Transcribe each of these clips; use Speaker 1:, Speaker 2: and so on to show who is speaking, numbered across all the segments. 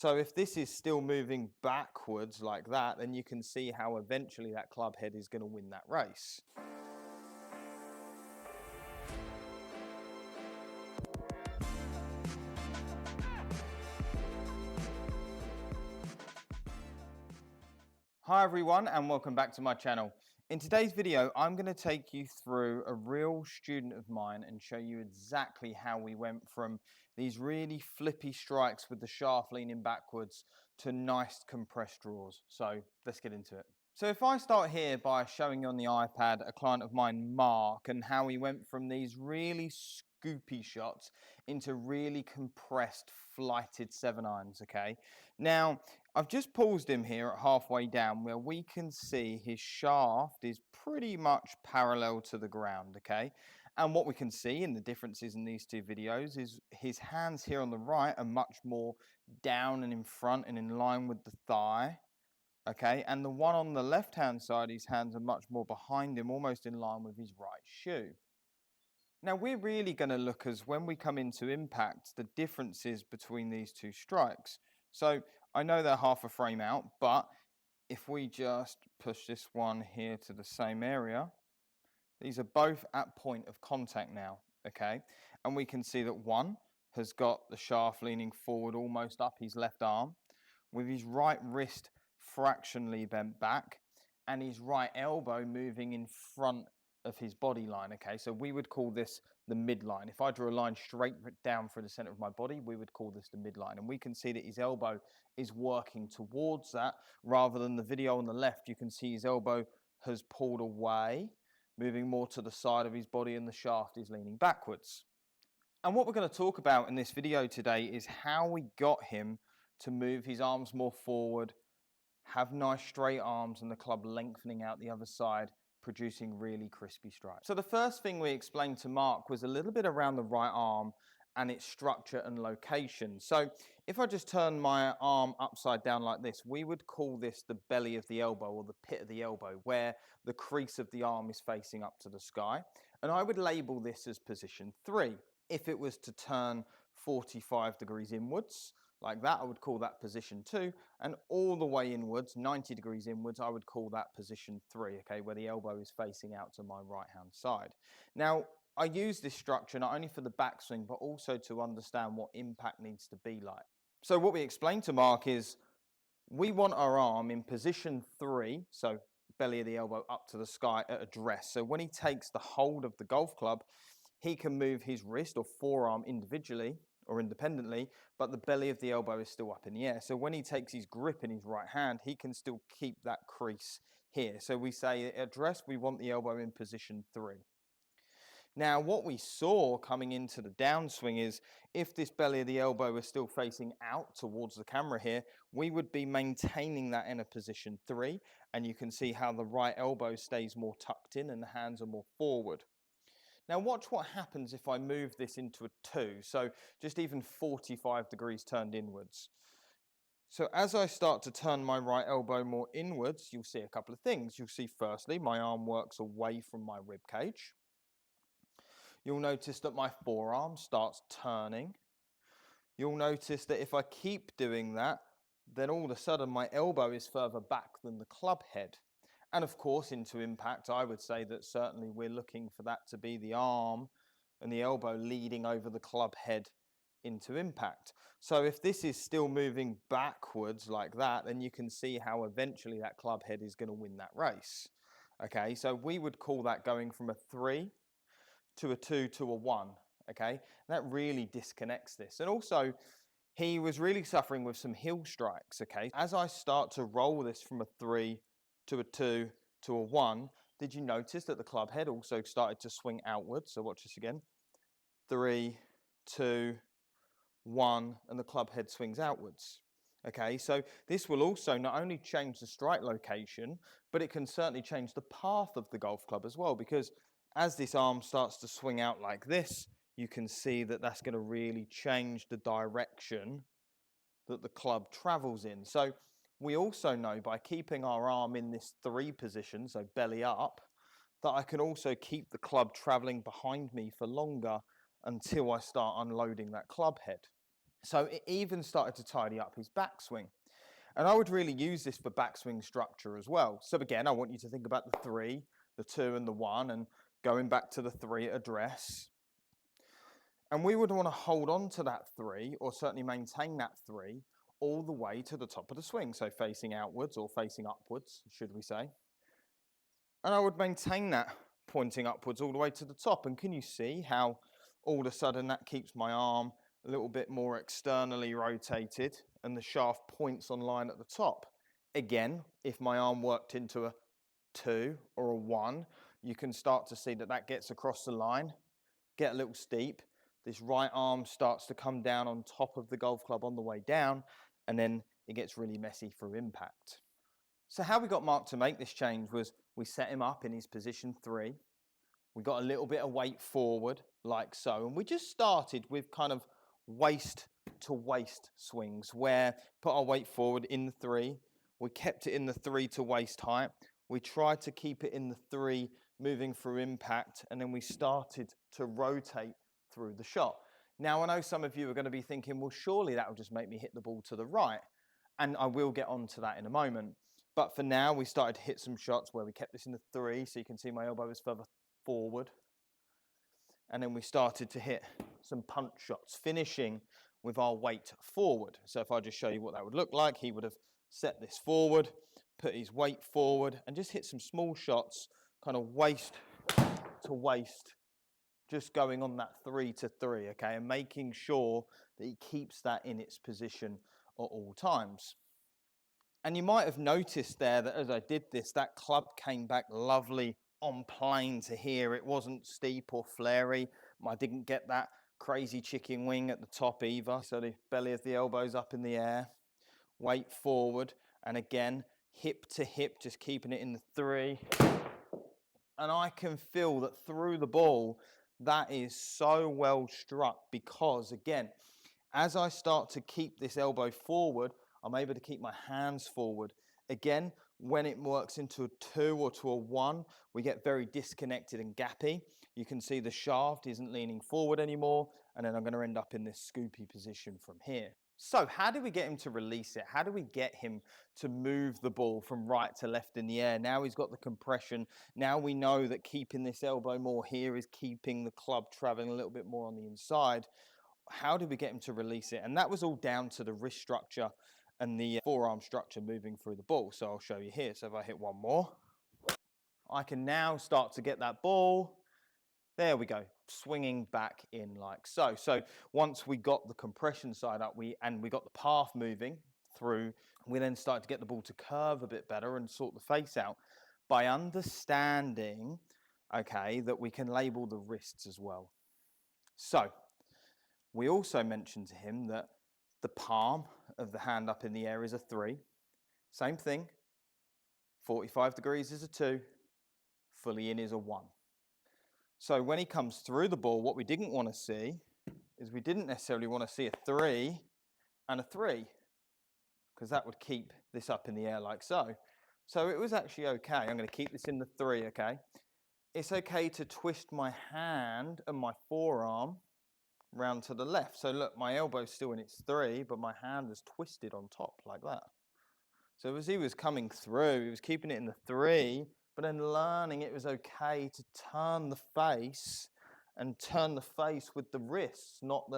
Speaker 1: So if this is still moving backwards like that, then you can see how eventually that club head is going to win that race. Hi everyone and welcome back to my channel. In today's video, I'm going to take you through a real student of mine and show you exactly how we went from these really flippy strikes with the shaft leaning backwards to nice compressed draws. So let's get into it. So if I start here by showing you on the iPad a client of mine, Mark, and how he went from these really scoopy shots into really compressed flighted 7-irons, okay? Now, I've just paused him here at halfway down where we can see his shaft is pretty much parallel to the ground, okay? And what we can see in the differences in these two videos is his hands here on the right are much more down and in front and in line with the thigh, okay? And the one on the left-hand side, his hands are much more behind him, almost in line with his right shoe. Now, we're really going to look as when we come into impact, the differences between these two strikes. So I know they're half a frame out, but if we just push this one here to the same area, these are both at point of contact now, okay? And we can see that one has got the shaft leaning forward almost up his left arm, with his right wrist fractionally bent back, and his right elbow moving in front of his body line, okay? So we would call this the midline. If I drew a line straight down through the center of my body, we would call this the midline. And we can see that his elbow is working towards that, rather than the video on the left, you can see his elbow has pulled away, moving more to the side of his body, and the shaft is leaning backwards. And what we're going to talk about in this video today is how we got him to move his arms more forward, have nice straight arms, and the club lengthening out the other side, producing really crispy strikes. So the first thing we explained to Mark was a little bit around the right arm and its structure and location. So if I just turn my arm upside down like this, we would call this the belly of the elbow, or the pit of the elbow, where the crease of the arm is facing up to the sky. And I would label this as position 3. If it was to turn 45 degrees inwards, like that, I would call that position 2, and all the way inwards, 90 degrees inwards, I would call that position 3, okay, where the elbow is facing out to my right-hand side. Now, I use this structure not only for the backswing, but also to understand what impact needs to be like. So what we explained to Mark is, we want our arm in position 3, so belly of the elbow up to the sky at address. So when he takes the hold of the golf club, he can move his wrist or forearm individually or independently, but the belly of the elbow is still up in the air. So when he takes his grip in his right hand, he can still keep that crease here. So we say at address, we want the elbow in position 3. Now, what we saw coming into the downswing is, if this belly of the elbow was still facing out towards the camera here, we would be maintaining that in a position 3, and you can see how the right elbow stays more tucked in and the hands are more forward. Now watch what happens if I move this into a 2, so just even 45 degrees turned inwards. So as I start to turn my right elbow more inwards, you'll see a couple of things. You'll see firstly, my arm works away from my rib cage. You'll notice that my forearm starts turning. You'll notice that if I keep doing that, then all of a sudden my elbow is further back than the club head. And of course, into impact, I would say that certainly we're looking for that to be the arm and the elbow leading over the club head into impact. So if this is still moving backwards like that, then you can see how eventually that club head is going to win that race. Okay, so we would call that going from a 3 to a 2 to a 1. Okay, that really disconnects this. And also, he was really suffering with some heel strikes. Okay, as I start to roll this from a 3 to a 2 to a 1, did you notice that the club head also started to swing outwards? So watch this again. 3, 2, 1, and the club head swings outwards. Okay, so this will also not only change the strike location, but it can certainly change the path of the golf club as well, because as this arm starts to swing out like this, you can see that that's going to really change the direction that the club travels in. So we also know by keeping our arm in this 3 position, so belly up, that I can also keep the club traveling behind me for longer until I start unloading that club head. So it even started to tidy up his backswing. And I would really use this for backswing structure as well. So again, I want you to think about the 3, the 2 and the 1, and going back to the 3 at address. And we would want to hold on to that 3, or certainly maintain that 3, all the way to the top of the swing. So facing outwards, or facing upwards, should we say. And I would maintain that pointing upwards all the way to the top. And can you see how all of a sudden that keeps my arm a little bit more externally rotated and the shaft points on line at the top? Again, if my arm worked into a 2 or a 1, you can start to see that that gets across the line, get a little steep. This right arm starts to come down on top of the golf club on the way down, and then it gets really messy through impact. So how we got Mark to make this change was we set him up in his position 3. We got a little bit of weight forward, like so. And we just started with kind of waist to waist swings, where put our weight forward in the 3. We kept it in the 3 to waist height. We tried to keep it in the 3 moving through impact. And then we started to rotate through the shot. Now, I know some of you are going to be thinking, well, surely that will just make me hit the ball to the right. And I will get onto that in a moment. But for now, we started to hit some shots where we kept this in the 3, so you can see my elbow is further forward. And then we started to hit some punch shots, finishing with our weight forward. So if I just show you what that would look like, he would have set this forward, put his weight forward, and just hit some small shots, kind of waist to waist, just going on that 3 to 3, okay, and making sure that he keeps that in its position at all times. And you might have noticed there that as I did this, that club came back lovely on plane to here. It wasn't steep or flary. I didn't get that crazy chicken wing at the top either. So the belly of the elbows up in the air, weight forward, and again, hip to hip, just keeping it in the 3. And I can feel that through the ball, that is so well struck because, again, as I start to keep this elbow forward, I'm able to keep my hands forward. Again, when it works into a 2 or to a 1, we get very disconnected and gappy. You can see the shaft isn't leaning forward anymore, and then I'm going to end up in this scoopy position from here. So how do we get him to release it? How do we get him to move the ball from right to left in the air? Now he's got the compression. Now we know that keeping this elbow more here is keeping the club traveling a little bit more on the inside. How do we get him to release it? And that was all down to the wrist structure and the forearm structure moving through the ball. So I'll show you here. So if I hit one more, I can now start to get that ball. There we go, swinging back in like so. So once we got the compression side up, we got the path moving through, we then started to get the ball to curve a bit better and sort the face out by understanding, okay, that we can label the wrists as well. So we also mentioned to him that the palm of the hand up in the air is a 3. Same thing. 45 degrees is a 2. Fully in is a 1. So when he comes through the ball, what we didn't want to see is we didn't necessarily want to see a 3 and a 3, because that would keep this up in the air like so. So it was actually okay. I'm going to keep this in the 3, okay? It's okay to twist my hand and my forearm round to the left. So look, my elbow's still in its 3, but my hand is twisted on top like that. So as he was coming through, he was keeping it in the 3, but then learning it was okay to turn the face and turn the face with the wrists, not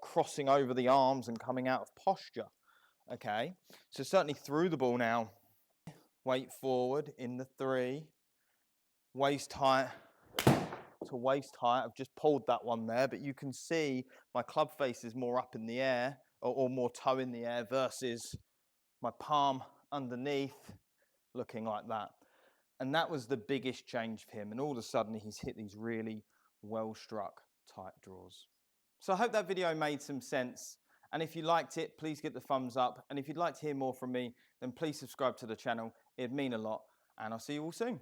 Speaker 1: crossing over the arms and coming out of posture. Okay, so certainly through the ball now, weight forward in the 3, waist height to waist height. I've just pulled that one there, but you can see my club face is more up in the air or more toe in the air versus my palm underneath looking like that. And that was the biggest change for him. And all of a sudden he's hit these really well struck tight draws. So I hope that video made some sense. And if you liked it, please give the thumbs up. And if you'd like to hear more from me, then please subscribe to the channel. It'd mean a lot. And I'll see you all soon.